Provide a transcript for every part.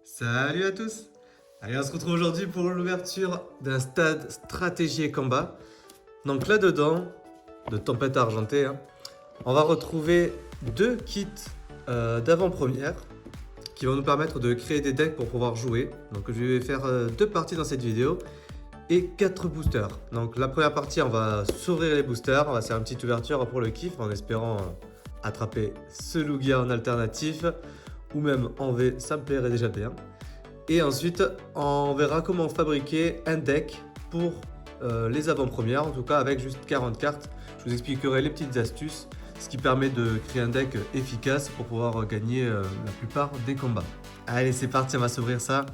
Salut à tous. Allez, on se retrouve aujourd'hui pour l'ouverture d'un stade stratégie et combat. Donc là-dedans, de Tempête Argentée, on va retrouver deux kits d'avant-première qui vont nous permettre de créer des decks pour pouvoir jouer. Donc je vais faire deux parties dans cette vidéo et quatre boosters. Donc la première partie, on va s'ouvrir les boosters, on va faire une petite ouverture pour le kiff en espérant attraper ce Lugia en alternatif ou même en V, ça me plairait déjà bien. Et ensuite, on verra comment fabriquer un deck pour les avant-premières, en tout cas avec juste 40 cartes. Je vous expliquerai les petites astuces, ce qui permet de créer un deck efficace pour pouvoir gagner la plupart des combats. Allez, c'est parti, on va s'ouvrir ça.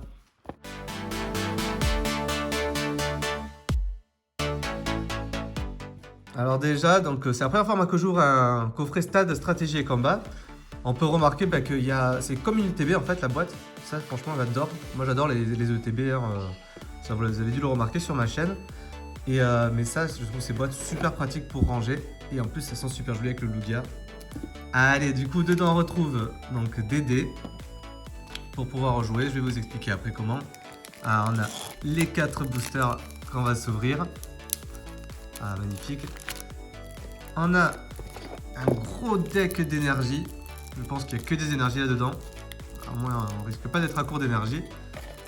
Alors déjà, c'est la première fois que j'ouvre un coffret stade stratégie et combat. On peut remarquer c'est comme une ETB en fait la boîte. Ça franchement j'adore. Moi j'adore les ETB. Ça vous avez dû le remarquer sur ma chaîne. Mais ça je trouve ces boîtes super pratiques pour ranger. Et en plus elles sont super jolies avec le Lugia. Allez, du coup dedans on retrouve donc des dés pour pouvoir jouer. Je vais vous expliquer après comment. Alors on a les 4 boosters qu'on va s'ouvrir. Ah magnifique. On a un gros deck d'énergie. Je pense qu'il n'y a que des énergies là-dedans. À moins, on risque pas d'être à court d'énergie.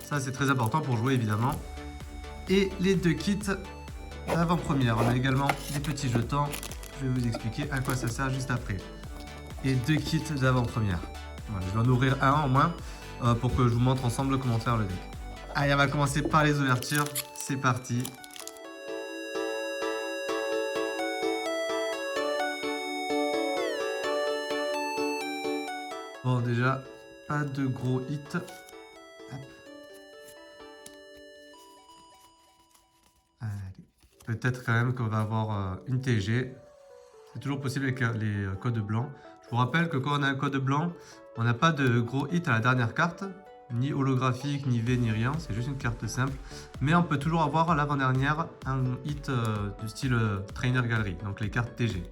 Ça, c'est très important pour jouer, évidemment. Et les deux kits avant-première. On a également des petits jetons. Je vais vous expliquer à quoi ça sert juste après. Et deux kits d'avant-première. Voilà, je vais en ouvrir un en moins pour que je vous montre ensemble comment faire le deck. Allez, on va commencer par les ouvertures. C'est parti. Bon, déjà, pas de gros hits. Hop. Allez. Peut-être quand même qu'on va avoir une TG. C'est toujours possible avec les codes blancs. Je vous rappelle que quand on a un code blanc, on n'a pas de gros hit à la dernière carte. Ni holographique, ni V, ni rien. C'est juste une carte simple. Mais on peut toujours avoir à l'avant-dernière un hit du style Trainer Gallery. Donc les cartes TG.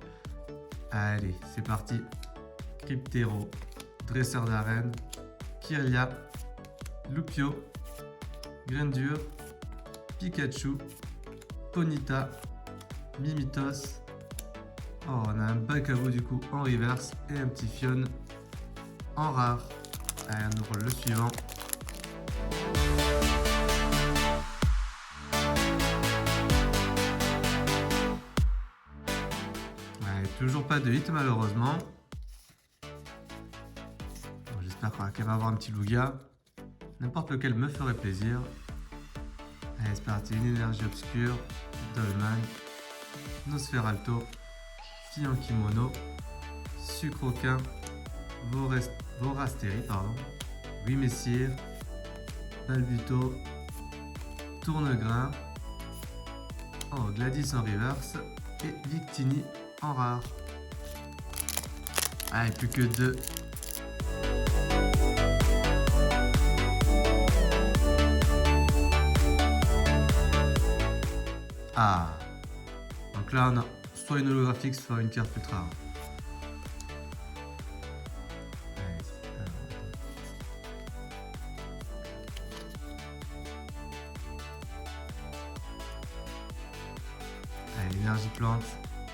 Allez, c'est parti. Cryptero. Dresseur d'arène, Kirlia, Lupio, Grandur, Pikachu, Ponyta, Mimitos. Oh, on a un Bakabo du coup en reverse et un petit Fion en rare. Allez, on ouvre le suivant. Allez, toujours pas de hit malheureusement. J'espère qu'on va quand même avoir un petit Lugia. N'importe lequel me ferait plaisir. Allez, c'est parti. Une énergie obscure. Dolman. Nosferalto. Fille en kimono. Sucroquin. Vorasteri, pardon. Messire. Balbuto. Tournegrain. Oh, Gladys en reverse. Et Victini en rare. Allez, plus que deux. Ah, donc là on a soit une holographique, soit une carte ultra rare. Allez, énergie plante,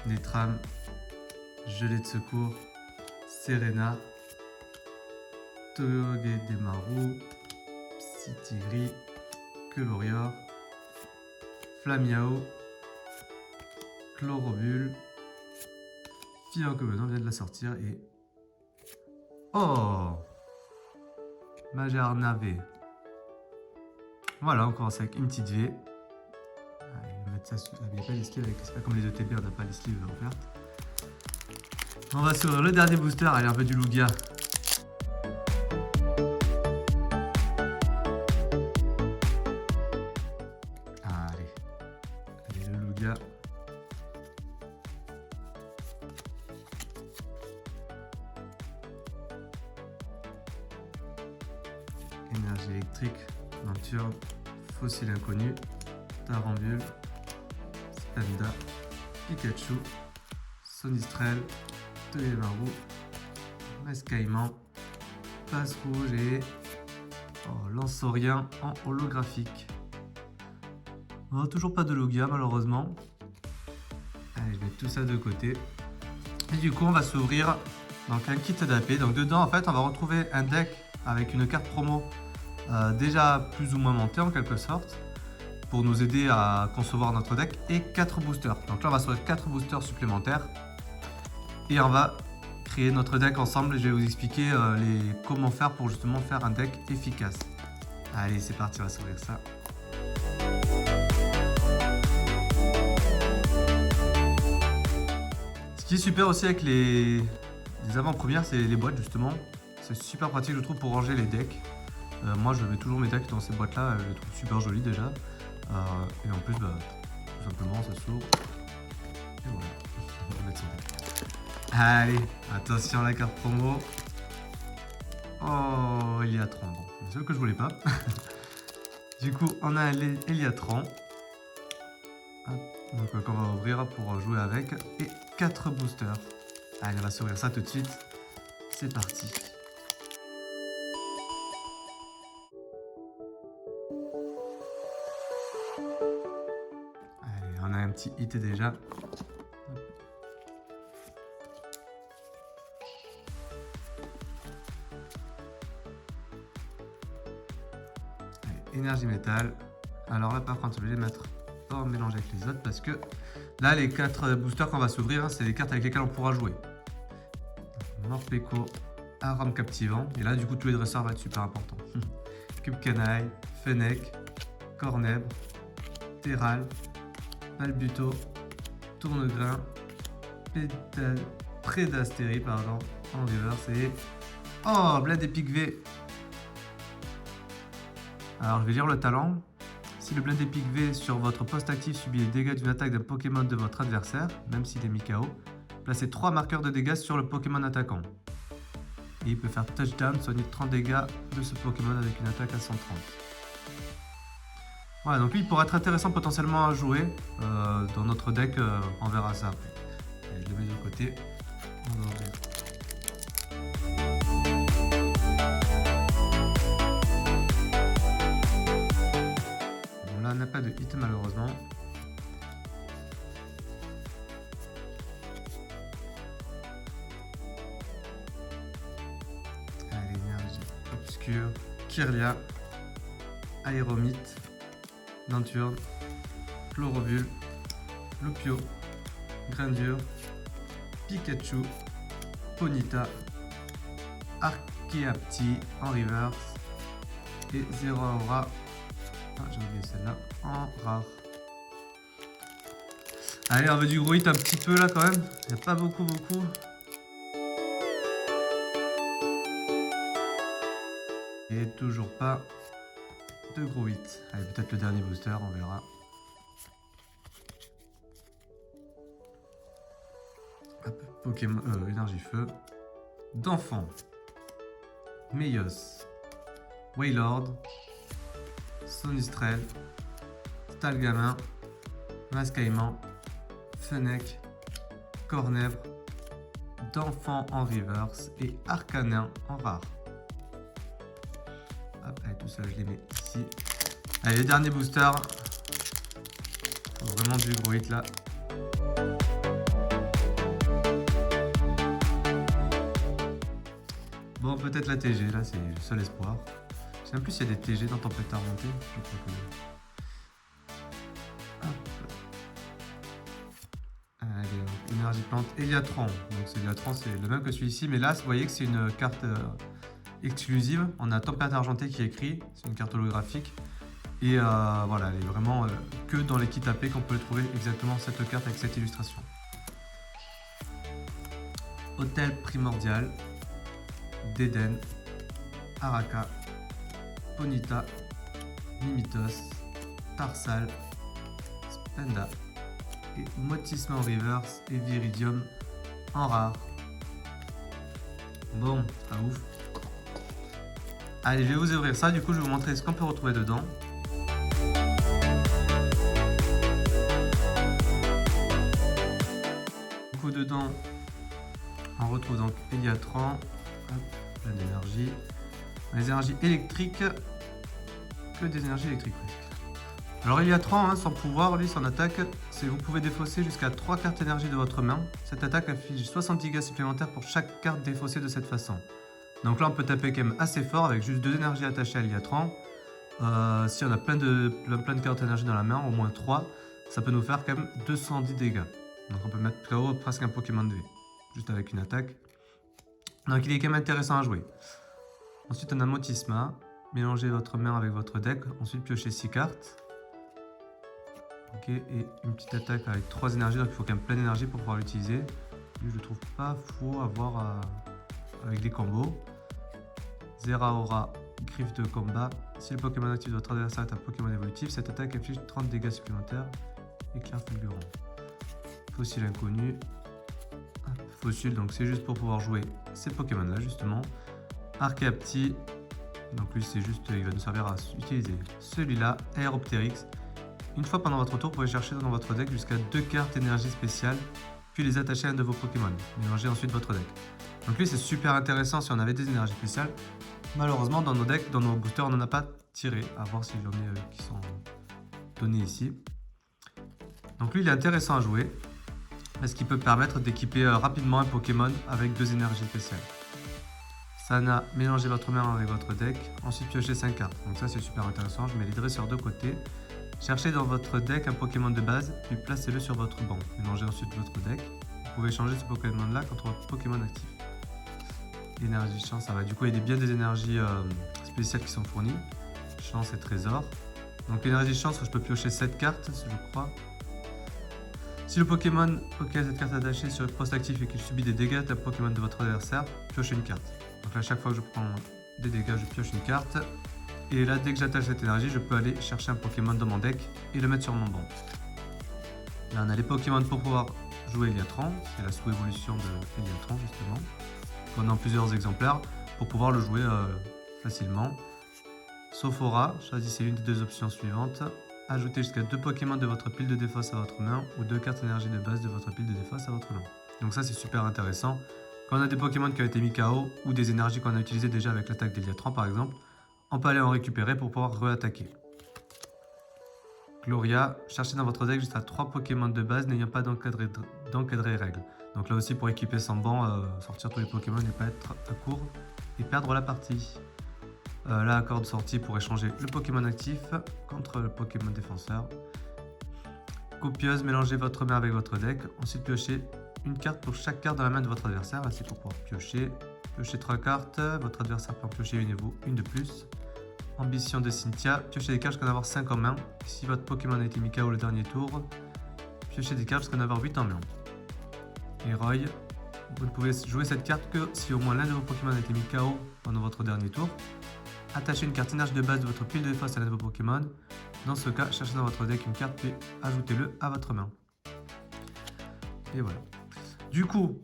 Netram, gelée de secours, Serena, Toge Demaru, Psytigri, Colorior, Flamiao, Chlorobule, Fiancobenon vient de la sortir et... Oh, Majarnave. Voilà, on commence avec une petite V. Allez, on va mettre ça sur... Il n'y a pas les sleeves, c'est pas comme les ETB, on n'a pas les sleeves offertes. On va s'ouvrir le dernier booster, allez, un peu du Lugia. Allez, le Lugia. Énergie électrique, Nocturne, Fossile inconnu, Tarambule, Spanda, Pikachu, Sonistrel, Toyemaru, Mascaïman, Passe rouge et... Oh, dans Saurien en holographique. Oh, toujours pas de Logia malheureusement. Allez, je mets tout ça de côté. Et du coup, on va s'ouvrir donc un kit d'AP. Donc dedans, en fait, on va retrouver un deck avec une carte promo déjà plus ou moins montée en quelque sorte, pour nous aider à concevoir notre deck, et 4 boosters. Donc là, on va s'ouvrir 4 boosters supplémentaires. Et on va créer notre deck ensemble. Je vais vous expliquer comment faire pour justement faire un deck efficace. Allez, c'est parti, on va s'ouvrir ça. Ce qui est super aussi avec les avant-premières, c'est les boîtes justement. C'est super pratique je trouve pour ranger les decks. Moi je mets toujours mes decks dans ces boîtes là, je les trouve super jolies déjà. Et en plus, tout simplement ça s'ouvre. Et voilà, on va mettre son deck. Allez, attention la carte promo. Oh, Eliatran, bon, c'est ce que je voulais pas. Du coup, on a Eliatran. Donc on va ouvrir pour jouer avec. Et 4 boosters. Allez, on va s'ouvrir ça tout de suite. C'est parti. Allez, on a un petit hit déjà. Allez, énergie métal. Alors là par contre, je vais les mettre pas mélanger avec les autres parce que là les 4 boosters qu'on va s'ouvrir, c'est les cartes avec lesquelles on pourra jouer. Morpeko, Arame Captivant, et là du coup tous les dresseurs vont être super importants. Cube Canaille, Fennec, Cornèbre, Terral, Balbuto, Tournegrain, Prédastérie pardon, en reverse, et oh, Blade Epic V. Alors je vais lire le talent. Si le Blade Epic V sur votre poste actif subit les dégâts d'une attaque d'un Pokémon de votre adversaire, même s'il est mis KO, placez 3 marqueurs de dégâts sur le Pokémon attaquant. Et il peut faire touchdown, soigner 30 dégâts de ce Pokémon avec une attaque à 130. Voilà, donc lui il pourrait être intéressant potentiellement à jouer dans notre deck, on verra ça après. Allez, je le mets de côté. On va ouvrir. Bon, là on n'a pas de hit malheureusement. Allez, énergie obscure, Kirlia, Aéromite, Nanturne, Chlorovule, Lupio, Grandure, Pikachu, Ponyta, Archeapti en reverse et Zeraora, j'ai oublié celle-là, en rare. Allez, on veut du gros hit un petit peu là quand même, il n'y a pas beaucoup. Et toujours pas de gros hit. Allez, peut-être le dernier booster, on verra. Hop, Pokémon, énergie feu. D'enfant. Meios. Wailord. Sonistrel. Stalgamin. Mascaïman. Fennec. Cornèbre. D'enfant en reverse. Et Arcanin en rare. Hop, allez, tout ça je les mets ici. Allez, les derniers boosters. Vraiment du gros hit là. Bon, peut-être la TG, là c'est le seul espoir. Je sais même plus s'il y a des TG dans Tempête Argentée. Je crois que... Hop. Allez, énergie plante, Eliatran. Donc c'est Eliatran, c'est le même que celui-ci, mais là vous voyez que c'est une carte exclusive. On a Tempête Argentée qui est écrit, c'est une carte holographique. Et voilà, elle est vraiment que dans les kits AP qu'on peut trouver exactement cette carte avec cette illustration. Hôtel Primordial, Déden, Araka, Ponyta, Mimitos, Tarsal, Spenda et Motisme en reverse et Viridium en rare. Bon, pas ouf. Allez, je vais vous ouvrir ça, du coup je vais vous montrer ce qu'on peut retrouver dedans. Du coup dedans, on retrouve donc Eliatran, plein d'énergie, les énergies électriques, que des énergies électriques. Alors il y a 3, hein, sans pouvoir, lui son attaque, c'est vous pouvez défausser jusqu'à 3 cartes énergie de votre main. Cette attaque affiche 60 dégâts supplémentaires pour chaque carte défaussée de cette façon. Donc là on peut taper quand même assez fort avec juste 2 énergies attachées à l'Iliatran. Si on a plein de cartes énergie dans la main, au moins 3, ça peut nous faire quand même 210 dégâts. Donc on peut mettre KO presque un Pokémon de V, juste avec une attaque. Donc il est quand même intéressant à jouer. Ensuite on a Motisma, mélangez votre main avec votre deck, ensuite piochez 6 cartes. Ok, et une petite attaque avec 3 énergies, donc il faut quand même plein d'énergie pour pouvoir l'utiliser. Lui je le trouve pas fou à voir avec des combos. Zeraora, griffe de combat. Si le Pokémon actif de votre adversaire est un Pokémon évolutif, cette attaque affiche 30 dégâts supplémentaires. Éclair fulgurant. Fossile inconnu. Fossile, donc c'est juste pour pouvoir jouer ces Pokémon là justement. Archaeapti, donc lui c'est juste, il va nous servir à utiliser celui-là. Aeropteryx. Une fois pendant votre tour, vous pouvez chercher dans votre deck jusqu'à 2 cartes énergie spéciales, puis les attacher à un de vos Pokémon. Mélangez ensuite votre deck. Donc lui c'est super intéressant si on avait des énergies spéciales. Malheureusement dans nos decks, dans nos boosters, on n'en a pas tiré, à voir si j'en ai qui sont donnés ici. Donc lui il est intéressant à jouer, parce qu'il peut permettre d'équiper rapidement un Pokémon avec 2 énergies spéciales. Sana, mélangez votre main avec votre deck, ensuite piochez 5 cartes. Donc ça c'est super intéressant, je mets les dresseurs de côté. Cherchez dans votre deck un Pokémon de base, puis placez-le sur votre banc. Mélangez ensuite votre deck. Vous pouvez changer ce Pokémon là contre votre Pokémon actif. Énergie chance, ça va. Du coup il y a bien des énergies spéciales qui sont fournies. Chance et trésor. Donc l'énergie chance, je peux piocher 7 cartes, je crois. Si le Pokémon auquel cette carte est attachée sur le poste actif et qu'il subit des dégâts d'un Pokémon de votre adversaire, piochez une carte. Donc là, chaque fois que je prends des dégâts, je pioche une carte. Et là, dès que j'attache cette énergie, je peux aller chercher un Pokémon dans mon deck et le mettre sur mon banc. Là, on a les Pokémon pour pouvoir jouer Iliatran. C'est la sous-évolution de Iliatran, justement. On a en plusieurs exemplaires pour pouvoir le jouer facilement. Sophora, choisissez l'une des 2 options suivantes. Ajoutez jusqu'à 2 Pokémon de votre pile de défausse à votre main ou 2 cartes énergie de base de votre pile de défausse à votre main. Donc ça c'est super intéressant. Quand on a des Pokémon qui ont été mis KO ou des énergies qu'on a utilisées déjà avec l'attaque d'Iliatran par exemple, on peut aller en récupérer pour pouvoir re-attaquer. Gloria, cherchez dans votre deck jusqu'à 3 Pokémon de base n'ayant pas d'encadré règle. Donc là aussi pour équiper son banc, sortir tous les Pokémon et pas être à court et perdre la partie. Là, accord de sortie pour échanger le Pokémon actif contre le Pokémon défenseur. Copieuse, mélangez votre main avec votre deck. Ensuite, piochez une carte pour chaque carte dans la main de votre adversaire. Là, c'est pour pouvoir piocher. Piochez 3 cartes. Votre adversaire peut en piocher une et vous, une de plus. Ambition de Cynthia. Piochez des cartes jusqu'à en avoir 5 en main. Si votre Pokémon a été mis KO le dernier tour, piochez des cartes jusqu'à en avoir 8 en main. Et Roy, vous ne pouvez jouer cette carte que si au moins l'un de vos Pokémon a été mis KO pendant votre dernier tour. Attachez une carte énergie de base de votre pile de défausse à l'un de vos Pokémon. Dans ce cas, cherchez dans votre deck une carte puis ajoutez-le à votre main. Et voilà. Du coup,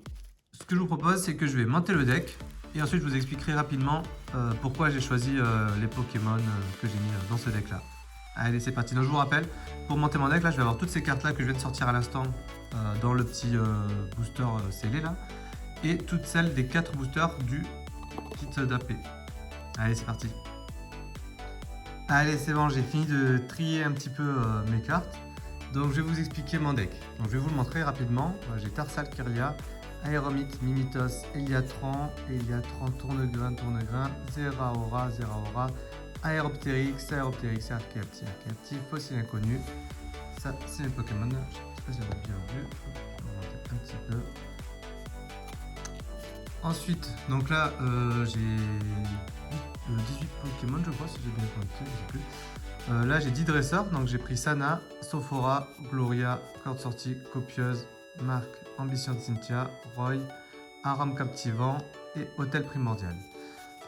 ce que je vous propose, c'est que je vais monter le deck et ensuite je vous expliquerai rapidement pourquoi j'ai choisi les Pokémon que j'ai mis dans ce deck là. Allez, c'est parti. Donc je vous rappelle, pour monter mon deck là, je vais avoir toutes ces cartes là que je viens de sortir à l'instant dans le petit booster scellé là et toutes celles des 4 boosters du kit d'AP. Allez, c'est parti. Allez, c'est bon, j'ai fini de trier un petit peu mes cartes. Donc, je vais vous expliquer mon deck. Donc, je vais vous le montrer rapidement. J'ai Tarsal, Kirlia, Aéromite, Mimitos, Iliatran, Tournegrain, Zeraora, Aeropteryx, Archaeapti, Fossile inconnu. Ça, c'est mes Pokémon. Je sais pas si vous avez bien vu. On va monter un petit peu. Ensuite, donc là, j'ai 18 Pokémon, je crois, si j'ai bien compté, je sais plus. Là, j'ai 10 dresseurs, donc j'ai pris Sana, Sophora, Gloria, Corde sortie, Copieuse, Marc, Ambition de Cynthia, Roy, Aram captivant et Hôtel primordial.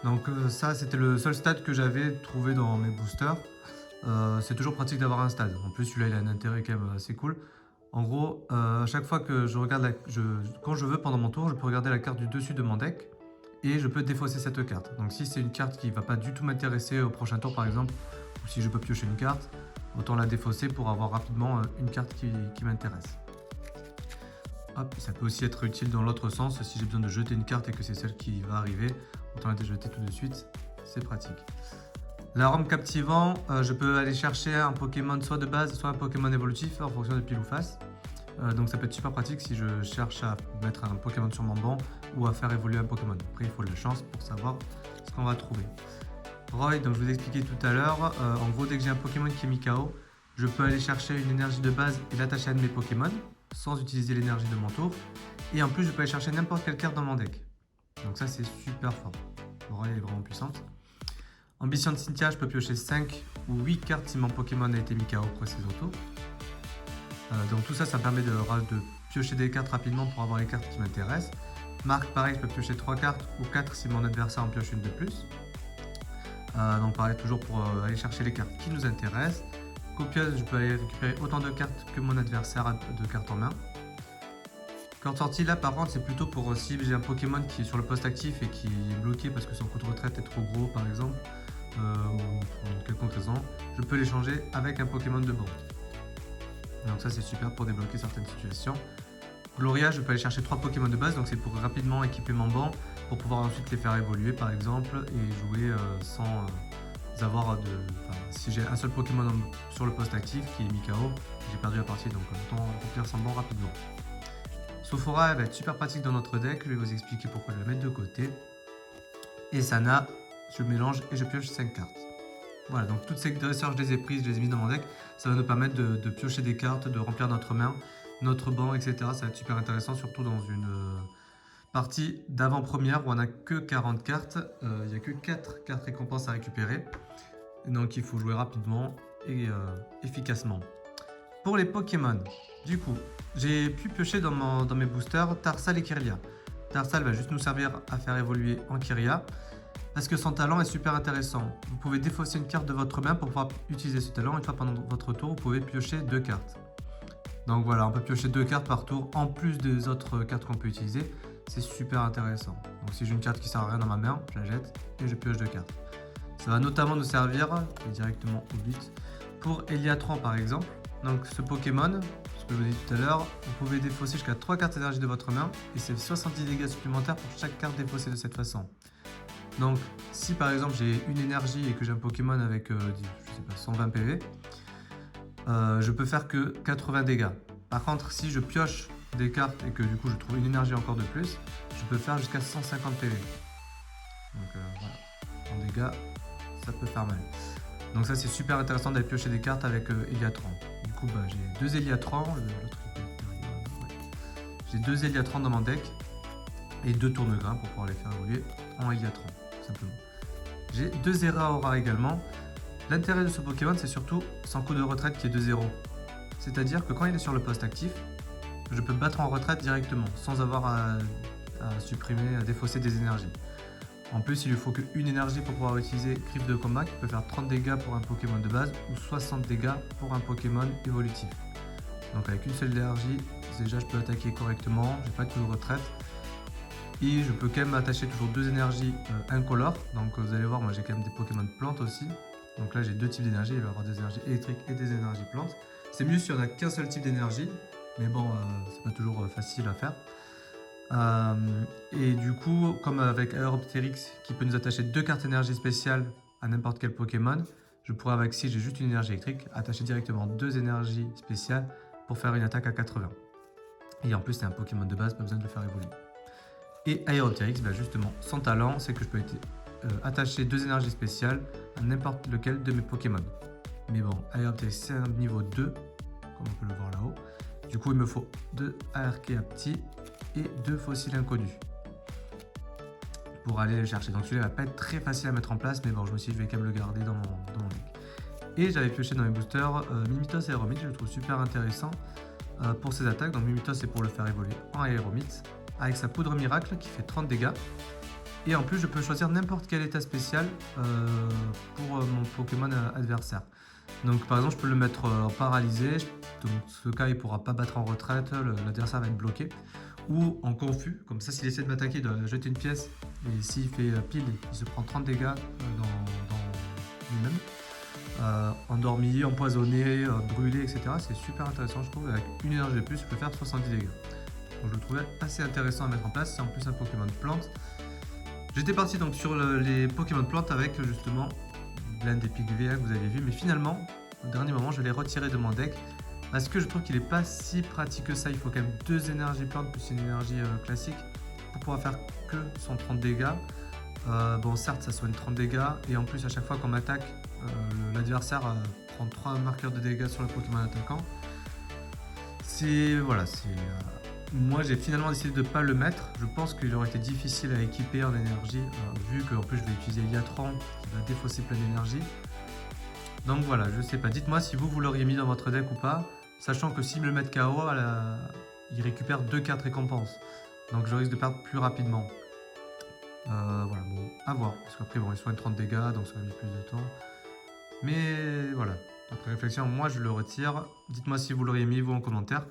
Donc ça, c'était le seul stade que j'avais trouvé dans mes boosters. C'est toujours pratique d'avoir un stade. En plus, celui-là, il a un intérêt quand même assez cool. En gros, à chaque fois que je regarde, quand je veux pendant mon tour, je peux regarder la carte du dessus de mon deck et je peux défausser cette carte. Donc si c'est une carte qui ne va pas du tout m'intéresser au prochain tour par exemple, ou si je peux piocher une carte, autant la défausser pour avoir rapidement une carte qui m'intéresse. Hop, ça peut aussi être utile dans l'autre sens, si j'ai besoin de jeter une carte et que c'est celle qui va arriver, autant la jeter tout de suite, c'est pratique. L'arôme captivant, je peux aller chercher un Pokémon soit de base, soit un Pokémon évolutif en fonction de pile ou face. Donc ça peut être super pratique si je cherche à mettre un Pokémon sur mon banc ou à faire évoluer un Pokémon. Après il faut de la chance pour savoir ce qu'on va trouver. Roy, donc je vous ai expliqué tout à l'heure, en gros dès que j'ai un Pokémon qui est mis KO, je peux aller chercher une énergie de base et l'attacher à un de mes Pokémon sans utiliser l'énergie de mon tour. Et en plus je peux aller chercher n'importe quelle carte dans mon deck. Donc ça c'est super fort. Roy est vraiment puissante. Ambition de Cynthia, je peux piocher 5 ou 8 cartes si mon Pokémon a été mis KO précédent tour. Donc tout ça, ça me permet de piocher des cartes rapidement pour avoir les cartes qui m'intéressent. Marque, pareil, je peux piocher 3 cartes ou 4 si mon adversaire en pioche une de plus. Donc pareil, toujours pour aller chercher les cartes qui nous intéressent. Copieuse, je peux aller récupérer autant de cartes que mon adversaire a de cartes en main. Corde sortie, là par contre, c'est plutôt pour si j'ai un Pokémon qui est sur le poste actif et qui est bloqué parce que son coup de retraite est trop gros par exemple, ou pour une quelconque raison, je peux l'échanger avec un Pokémon de banc. Donc ça c'est super pour débloquer certaines situations. Gloria, je peux aller chercher 3 Pokémon de base, donc c'est pour rapidement équiper mon banc, pour pouvoir ensuite les faire évoluer par exemple, et jouer sans avoir de... Enfin, si j'ai un seul Pokémon sur le poste actif qui est mis KO, j'ai perdu la partie, donc autant remplir son banc rapidement. Sophora, elle va être super pratique dans notre deck, je vais vous expliquer pourquoi je vais la mettre de côté. Et Sana, je mélange et je pioche 5 cartes. Voilà, donc toutes ces dresseurs, je les ai prises, je les ai mises dans mon deck. Ça va nous permettre de piocher des cartes, de remplir notre main, notre banc, etc. Ça va être super intéressant, surtout dans une partie d'avant-première où on n'a que 40 cartes. Il n'y a que 4 cartes récompenses à récupérer. Donc il faut jouer rapidement et efficacement. Pour les Pokémon, du coup, j'ai pu piocher dans mes boosters Tarsal et Kirlia. Tarsal va juste nous servir à faire évoluer en Kirlia. Parce que son talent est super intéressant. Vous pouvez défausser une carte de votre main pour pouvoir utiliser ce talent. Une fois pendant votre tour, vous pouvez piocher 2 cartes. Donc voilà, on peut piocher 2 cartes par tour en plus des autres cartes qu'on peut utiliser. C'est super intéressant. Donc si j'ai une carte qui sert à rien dans ma main, je la jette et je pioche 2 cartes. Ça va notamment nous servir, et directement au but, pour Eliatron par exemple. Donc ce Pokémon, ce que je vous ai dit tout à l'heure, vous pouvez défausser jusqu'à 3 cartes d'énergie de votre main et c'est 70 dégâts supplémentaires pour chaque carte défaussée de cette façon. Donc, si par exemple j'ai une énergie et que j'ai un Pokémon avec je sais pas, 120 PV, je peux faire que 80 dégâts. Par contre, si je pioche des cartes et que du coup je trouve une énergie encore de plus, je peux faire jusqu'à 150 PV. Donc voilà, en dégâts, ça peut faire mal. Donc ça c'est super intéressant d'aller piocher des cartes avec Eliatron. Du coup j'ai 2 Eliatron, j'ai 2 Eliatron dans mon deck et 2 tournegrains pour pouvoir les faire évoluer en Eliatron. Simplement. J'ai 2 Zeraora également. L'intérêt de ce Pokémon, c'est surtout son coup de retraite qui est de 0. C'est-à-dire que quand il est sur le poste actif, je peux battre en retraite directement, sans avoir à supprimer, à défausser des énergies. En plus, il lui faut qu'une énergie pour pouvoir utiliser Griffe de combat, qui peut faire 30 dégâts pour un Pokémon de base, ou 60 dégâts pour un Pokémon évolutif. Donc avec une seule énergie, déjà je peux attaquer correctement, j'ai pas de coup de retraite. Et je peux quand même attacher toujours 2 énergies incolores. Donc vous allez voir, moi j'ai quand même des Pokémon plantes aussi. Donc là j'ai 2 types d'énergie, il va y avoir des énergies électriques et des énergies plantes. C'est mieux si on n'a qu'un seul type d'énergie, mais bon, c'est pas toujours facile à faire. Et du coup, comme avec Aeropteryx qui peut nous attacher 2 cartes énergie spéciales à n'importe quel Pokémon, je pourrais avec si j'ai juste une énergie électrique, attacher directement 2 énergies spéciales pour faire une attaque à 80. Et en plus c'est un Pokémon de base, pas besoin de le faire évoluer. Et Aeropteryx, justement, son talent, c'est que je peux attacher 2 énergies spéciales à n'importe lequel de mes Pokémon. Mais bon, Aeropteryx, c'est un niveau 2, comme on peut le voir là-haut. Du coup, il me faut 2 Archaeapti et 2 fossiles inconnus pour aller le chercher. Donc celui-là va pas être très facile à mettre en place, mais bon, je me suis dit, je vais quand même le garder dans mon deck. Et j'avais pioché dans mes boosters Mimitos et Aéromite, je le trouve super intéressant pour ses attaques. Donc Mimitos, c'est pour le faire évoluer en Aéromite, avec sa poudre miracle qui fait 30 dégâts. Et en plus, je peux choisir n'importe quel état spécial pour mon Pokémon adversaire. Donc par exemple, je peux le mettre en paralysé, donc ce cas il ne pourra pas battre en retraite, l'adversaire va être bloqué. Ou en confus, comme ça s'il essaie de m'attaquer, il doit jeter une pièce, et s'il fait pile, il se prend 30 dégâts dans lui-même. Endormi, empoisonné, brûlé, etc. C'est super intéressant je trouve, avec une énergie de plus, je peux faire 70 dégâts. Donc je le trouvais assez intéressant à mettre en place, c'est en plus un Pokémon de plante. J'étais parti donc sur les Pokémon de plante avec justement Blend Epic V1 que vous avez vu, mais finalement, au dernier moment, je l'ai retiré de mon deck parce que je trouve qu'il n'est pas si pratique que ça. Il faut quand même 2 énergies plantes plus une énergie classique pour pouvoir faire que 130 dégâts. Bon, certes, ça soigne 30 dégâts, et en plus, à chaque fois qu'on m'attaque, l'adversaire prend 3 marqueurs de dégâts sur le Pokémon attaquant. Voilà, moi j'ai finalement décidé de ne pas le mettre. Je pense qu'il aurait été difficile à équiper en énergie, vu qu'en plus je vais utiliser Liatran qui va défausser plein d'énergie. Donc voilà, je sais pas. Dites-moi si vous l'auriez mis dans votre deck ou pas, sachant que s'il me le met KO, il récupère 2 cartes récompenses. Donc je risque de perdre plus rapidement. Voilà, bon, à voir. Parce qu'après, bon, il soigne 30 dégâts, donc ça va mettre plus de temps. Mais voilà, après réflexion, moi je le retire. Dites-moi si vous l'auriez mis, vous, en commentaire.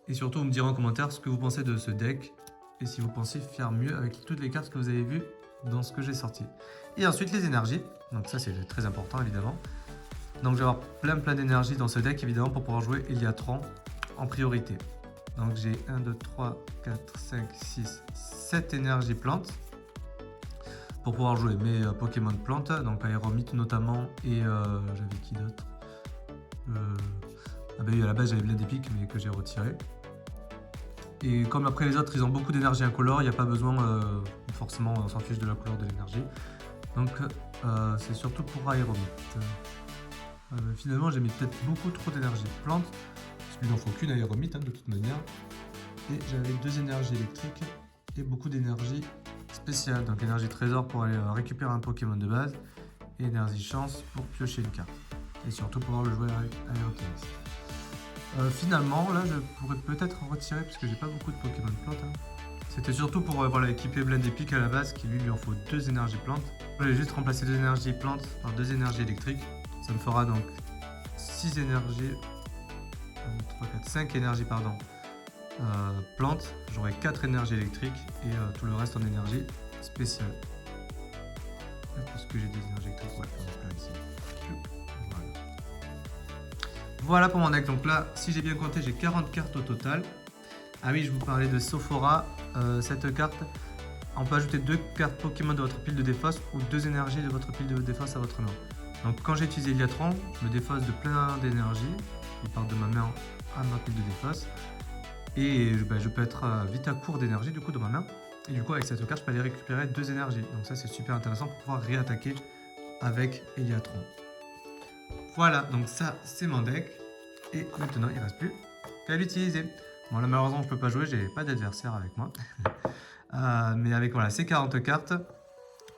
Et surtout, vous me direz en commentaire ce que vous pensez de ce deck. Et si vous pensez faire mieux avec toutes les cartes que vous avez vues dans ce que j'ai sorti. Et ensuite, les énergies. Donc ça, c'est très important, évidemment. Donc je vais avoir plein d'énergie dans ce deck, évidemment, pour pouvoir jouer Eliatran en priorité. Donc j'ai 1, 2, 3, 4, 5, 6, 7 énergies plantes pour pouvoir jouer mes Pokémon de plantes, donc Aéromite notamment, et j'avais qui d'autre Ah bah oui, à la base j'avais Blend Epic mais que j'ai retiré. Et comme après les autres ils ont beaucoup d'énergie incolore, il n'y a pas besoin forcément, on s'en fiche de la couleur de l'énergie. Donc c'est surtout pour Aéromite. Finalement j'ai mis peut-être beaucoup trop d'énergie plante, parce qu'il n'en faut qu'une Aéromite de toute manière. Et j'avais 2 énergies électriques et beaucoup d'énergie spéciale. Donc énergie trésor pour aller récupérer un Pokémon de base, et énergie chance pour piocher une carte. Et surtout pouvoir le jouer à Aérotennis. Finalement là je pourrais peut-être en retirer parce que j'ai pas beaucoup de Pokémon plantes. C'était surtout pour voilà, équiper Blend Epic à la base, qui lui en faut 2 énergies plantes. Je vais juste remplacer 2 énergies plantes par 2 énergies électriques. Ça me fera donc 6 énergies, 1, 3, 4, 5 énergies pardon, plantes. J'aurai 4 énergies électriques et tout le reste en énergie spéciale. Est-ce que j'ai des énergies électriques? Ouais, j'en ai plein ici. Voilà pour mon deck. Donc là, si j'ai bien compté, j'ai 40 cartes au total. Ah oui, je vous parlais de Sophora. Cette carte, on peut ajouter 2 cartes Pokémon de votre pile de défausse ou 2 énergies de votre pile de défausse à votre main. Donc quand j'ai utilisé Liatran, je me défausse de plein d'énergie. Il part de ma main à ma pile de défausse. Et je peux être vite à court d'énergie du coup de ma main. Et du coup avec cette carte, je peux aller récupérer 2 énergies. Donc ça c'est super intéressant pour pouvoir réattaquer avec Eliatron. Voilà, donc ça c'est mon deck. Et maintenant il ne reste plus qu'à l'utiliser. Bon là malheureusement je peux pas jouer, j'ai pas d'adversaire avec moi. Mais avec voilà, ces 40 cartes,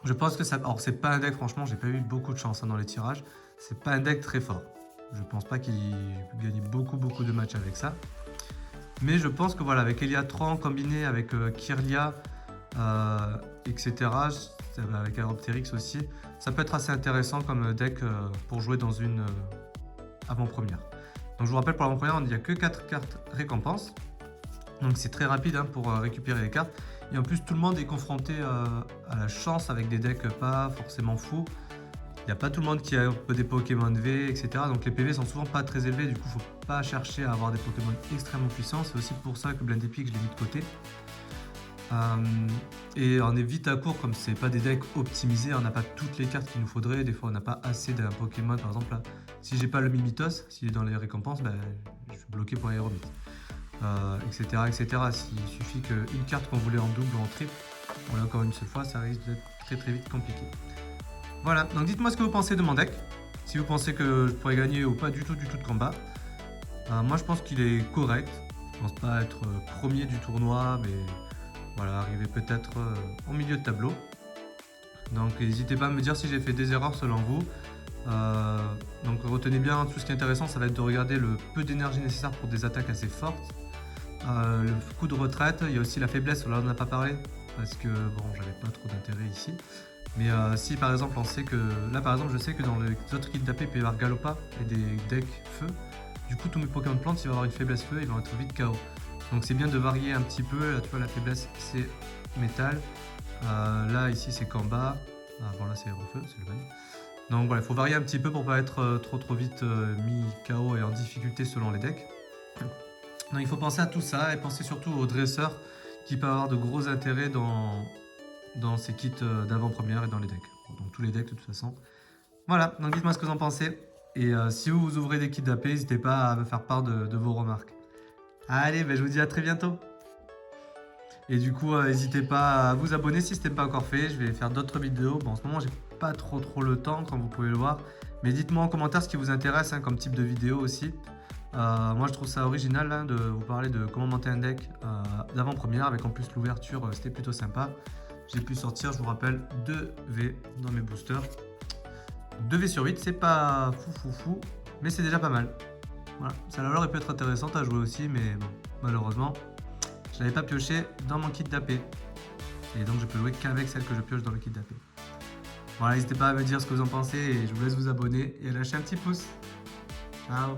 je pense que ça... Alors c'est pas un deck, franchement j'ai pas eu beaucoup de chance dans les tirages. C'est pas un deck très fort. Je pense pas qu'il gagne beaucoup de matchs avec ça. Mais je pense que voilà, avec Eliatran combiné avec Kirlia, etc., avec Aeropteryx aussi, ça peut être assez intéressant comme deck pour jouer dans une avant-première. Donc je vous rappelle, pour l'avant-première, il n'y a que 4 cartes récompenses. Donc c'est très rapide pour récupérer les cartes. Et en plus, tout le monde est confronté à la chance avec des decks pas forcément fous. Il n'y a pas tout le monde qui a des Pokémon V, etc. Donc les PV sont souvent pas très élevés. Du coup, il ne faut pas chercher à avoir des Pokémon extrêmement puissants. C'est aussi pour ça que Blend Epic, je l'ai mis de côté. Et on est vite à court, comme c'est pas des decks optimisés, on n'a pas toutes les cartes qu'il nous faudrait. Des fois, on n'a pas assez d'un Pokémon. Par exemple, là, si j'ai pas le Mimitos, s'il est dans les récompenses, je suis bloqué pour Aéromite. Etc. S'il suffit qu'une carte qu'on voulait en double ou en triple, on l'a encore une seule fois, ça risque d'être très vite compliqué. Voilà, donc dites-moi ce que vous pensez de mon deck, si vous pensez que je pourrais gagner ou pas du tout de combat. Moi je pense qu'il est correct, je pense pas être premier du tournoi, mais voilà, arriver peut-être au milieu de tableau. Donc n'hésitez pas à me dire si j'ai fait des erreurs selon vous. Donc retenez bien, tout ce qui est intéressant, ça va être de regarder le peu d'énergie nécessaire pour des attaques assez fortes. Le coup de retraite, il y a aussi la faiblesse, là on n'en a pas parlé, parce que bon, j'avais pas trop d'intérêt ici. Mais si par exemple on sait que, là par exemple je sais que dans les autres kits d'AP il peut y avoir Galopa et des decks feu, du coup tous mes Pokémon plantes ils vont avoir une faiblesse feu, ils vont être vite KO. Donc c'est bien de varier un petit peu, là tu vois la faiblesse c'est métal, là ici c'est combat, bon là c'est aérofeu, c'est le même. Donc voilà, il faut varier un petit peu pour pas être trop vite mis KO et en difficulté selon les decks. Donc il faut penser à tout ça et penser surtout aux dresseurs qui peuvent avoir de gros intérêts dans ces kits d'avant-première et dans les decks. Donc tous les decks de toute façon. Voilà, donc dites-moi ce que vous en pensez. Et si vous ouvrez des kits d'AP, n'hésitez pas à me faire part de vos remarques. Allez, ben, je vous dis à très bientôt. Et du coup, n'hésitez pas à vous abonner si ce n'est pas encore fait. Je vais faire d'autres vidéos. Bon, en ce moment, j'ai pas trop le temps, comme vous pouvez le voir. Mais dites-moi en commentaire ce qui vous intéresse hein, comme type de vidéo aussi. Moi, je trouve ça original hein, de vous parler de comment monter un deck d'avant-première. Avec en plus l'ouverture, c'était plutôt sympa. J'ai pu sortir, je vous rappelle, 2 V dans mes boosters. 2V sur 8, c'est pas fou, mais c'est déjà pas mal. Voilà, ça aurait pu être intéressante à jouer aussi, mais bon, malheureusement, je l'avais pas pioché dans mon kit d'AP. Et donc je peux jouer qu'avec celle que je pioche dans le kit d'AP. Voilà, n'hésitez pas à me dire ce que vous en pensez et je vous laisse vous abonner et à lâcher un petit pouce. Ciao.